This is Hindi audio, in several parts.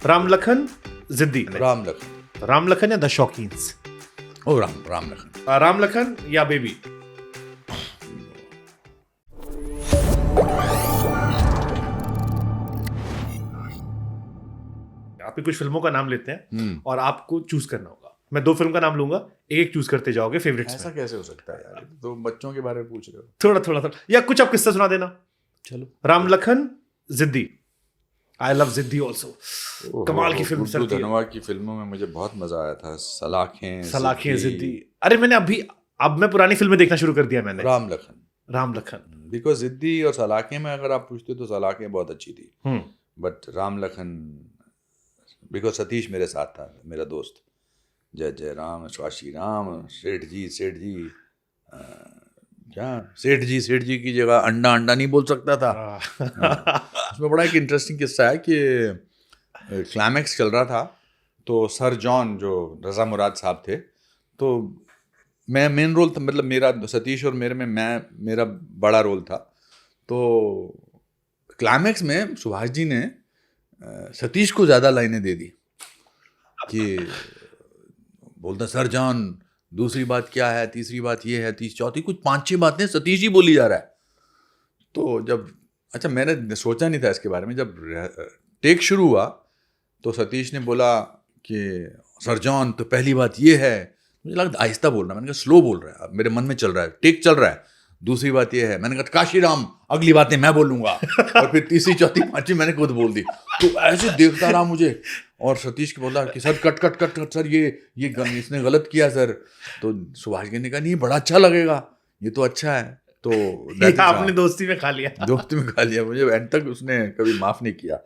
राम लखन जिद्दी। राम लखन। राम लखन या द शौकीन्स? ओ राम लखन। राम लखन या बेबी? आप कुछ फिल्मों का नाम लेते हैं और आपको चूज करना होगा। मैं दो फिल्म का नाम लूंगा, एक चूज करते जाओगे फेवरेट्स ऐसा में। कैसे हो सकता है यार? तो बच्चों के बारे में पूछ रहे हो। थोड़ा या कुछ आप किस्सा सुना देना। चलो। राम लखन जिद्दी। आई लव जिद्दी ऑल्सो। कमाल की फिल्म गुड्डू चलती है। धनोआ की फिल्मों में मुझे बहुत मजा आया था। सलाखें जिद्दी। अरे मैंने अब मैं पुरानी फिल्में देखना शुरू कर दिया मैंने। राम लखन। राम लखन। बिकॉज जिद्दी और सलाखें में अगर आप पूछते तो सलाखें बहुत अच्छी थी, बट राम लखन बिकॉज सतीश मेरे साथ था, मेरा दोस्त। जय जय राम, स्वाशी राम, सेठ जी क्या सेठ जी की जगह अंडा नहीं बोल सकता था। उसमें बड़ा एक इंटरेस्टिंग किस्सा है कि क्लाइमैक्स चल रहा था तो सर जॉन जो रज़ा मुराद साहब थे, तो मैं मेन रोल था, मतलब मेरा सतीश और मेरे में मेरा बड़ा रोल था। तो क्लाइमैक्स में सुभाष जी ने सतीश को ज़्यादा लाइनें दे दी कि बोलता सर जॉन दूसरी बात क्या है, तीसरी बात ये है, चौथी कुछ 5-6 बातें सतीश ही बोली जा रहा है। तो जब अच्छा मैंने सोचा नहीं था इसके बारे में, जब टेक शुरू हुआ तो सतीश ने बोला कि सर जॉन तो पहली बात ये है, मुझे लगा आहिस्ता बोल रहा है, मैंने कहा स्लो बोल रहा है, अब मेरे मन में चल रहा है, टेक चल रहा है। दूसरी बात ये है, मैंने कहा काशीराम अगली बातें मैं बोलूँगा, और फिर तीसरी चौथी पांचवी मैंने खुद बोल दी। तो ऐसे देखता रहा मुझे, और सतीश को बोला कि सर कट सर ये इसने गलत किया सर। तो सुभाष ने कहा नहीं बड़ा अच्छा लगेगा, ये तो अच्छा है। तो आपने दोस्ती में खा लिया। मुझे एंड तक उसने कभी माफ नहीं किया।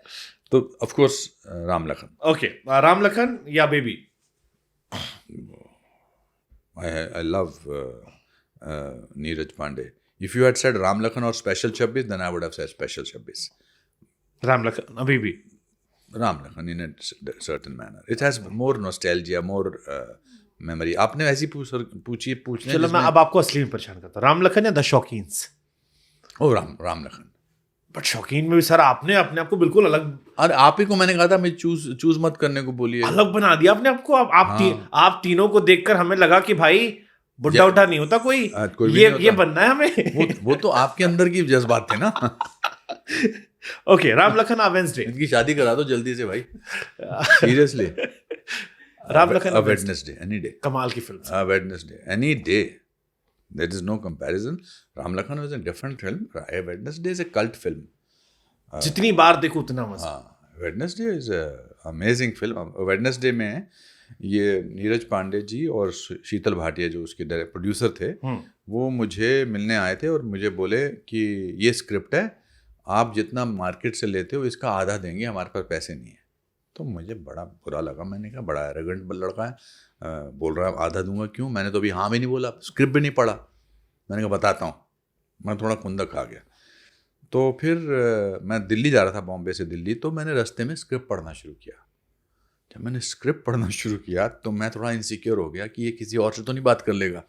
तो of course Ram Lakhan. Okay, Ram Lakhan या baby? I love Neeraj Pandey. If you had said Ram Lakhan or Special 26, then I would have said Special 26. Ram Lakhan अभी भी? Ram Lakhan in a certain manner. It has more nostalgia, more memory. आपने ऐसी पूछने चलो मैं अब आपको असली में परेशान करता हूँ। राम लखन या the Shaukeens? Oh Ram Lakhan. But Shaukeen में भी सर आपने अपने आप को बिल्कुल अलग। अरे आप ही को मैंने कहा था मैं चूज मत करने को बोलिए। अलग बना दिया आपने आपको। आप तीनों को देखकर हमें लगा कि भाई बुढ़ा उठा नहीं होता कोई ये बनना है हमें। वो तो आपके अंदर की जज्बात थे ना। Okay, Ram Lakhan Wednesday. इनकी शादी करा दो जल्दी से भाई, seriously. Ram Lakhan Wednesday any day. कमाल की film. Wednesday any day, there is no comparison. Ram Lakhan was a different film. Wednesday is a cult film. जितनी बार देखो उतना मजा। Wednesday is a amazing film. Wednesday में ये नीरज पांडे जी और शीतल भाटिया जो उसके प्रोड्यूसर थे, वो मुझे मिलने आए थे और मुझे बोले कि ये स्क्रिप्ट है, आप जितना मार्केट से लेते हो इसका आधा देंगे, हमारे पास पैसे नहीं है। तो मुझे बड़ा बुरा लगा। मैंने कहा बड़ा एरोगेंट लड़का है, बोल रहा है आधा दूंगा, क्यों? मैंने तो अभी हाँ भी नहीं बोला, स्क्रिप्ट भी नहीं पढ़ा। मैंने कहा बताता हूँ। मैं थोड़ा खुंदक आ गया। तो फिर मैं दिल्ली जा रहा था, बॉम्बे से दिल्ली, तो मैंने रास्ते में स्क्रिप्ट पढ़ना शुरू किया। जब मैंने स्क्रिप्ट पढ़ना शुरू किया तो मैं थोड़ा इनसिक्योर हो गया कि ये किसी और से तो नहीं बात कर लेगा।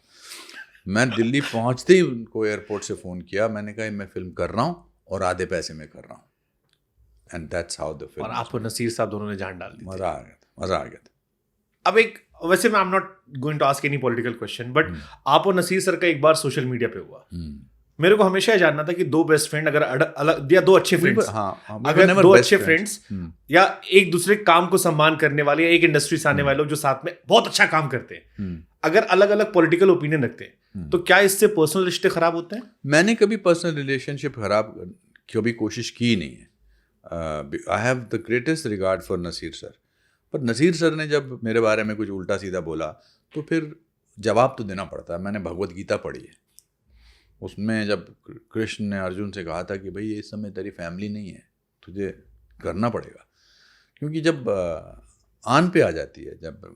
मैं दिल्ली पहुँचते ही उनको एयरपोर्ट से फ़ोन किया, मैंने कहा मैं फिल्म कर रहा हूँ और आधे पैसे में कर रहा हूँ। And that's how the film. और आप और नसीर साहब दोनों ने जान डाल दी। मज़ा आ गया था। अब एक वैसे मैं I am not going to ask any political question, but आप और नसीर सर का एक बार सोशल मीडिया पे हुआ। मेरे को हमेशा जानना था कि दो बेस्ट फ्रेंड अगर अलग या दो अच्छे फ्रेंड्स, अगर दो अच्छे फ्रेंड्स या एक दूसरे काम को सम्मान करने वाले या एक इंडस्ट्री से आने वाले लोग जो साथ में बहुत अच्छा काम करते हैं, अगर अलग अलग पॉलिटिकल ओपिनियन रखते हैं, तो क्या इससे पर्सनल रिश्ते खराब होते हैं? मैंने कभी पर्सनल रिलेशनशिप खराब कभी कोशिश की नहीं है। I have the greatest regard for Naseer sir. पर नसीर सर ने जब मेरे बारे में कुछ उल्टा सीधा बोला तो फिर जवाब तो देना पड़ता है। मैंने भगवत गीता पढ़ी है, उसमें जब कृष्ण ने अर्जुन से कहा था कि भाई ये इस समय तेरी फैमिली नहीं है, तुझे करना पड़ेगा, क्योंकि जब आन पे आ जाती है, जब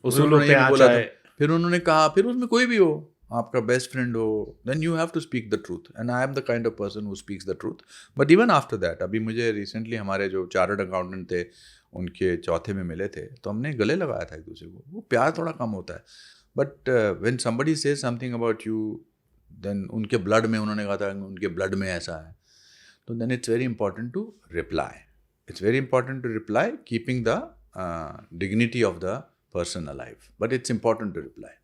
उसूलों पे आ जाए, फिर उन्होंने कहा फिर उसमें कोई भी हो, आपका बेस्ट फ्रेंड हो, then you have to speak the truth, and I am the kind of person who speaks the truth. But even after that, अभी मुझे रिसेंटली हमारे जो चार्टर्ड अकाउंटेंट थे उनके चौथे में मिले थे, तो हमने गले लगाया था एक दूसरे को। वो प्यार थोड़ा कम होता है, but when somebody says something about you, then उनके ब्लड में, उन्होंने कहा था उनके ब्लड में ऐसा है, तो then it's very important to reply. it's very important to reply, keeping the dignity of the person alive. But it's important to reply.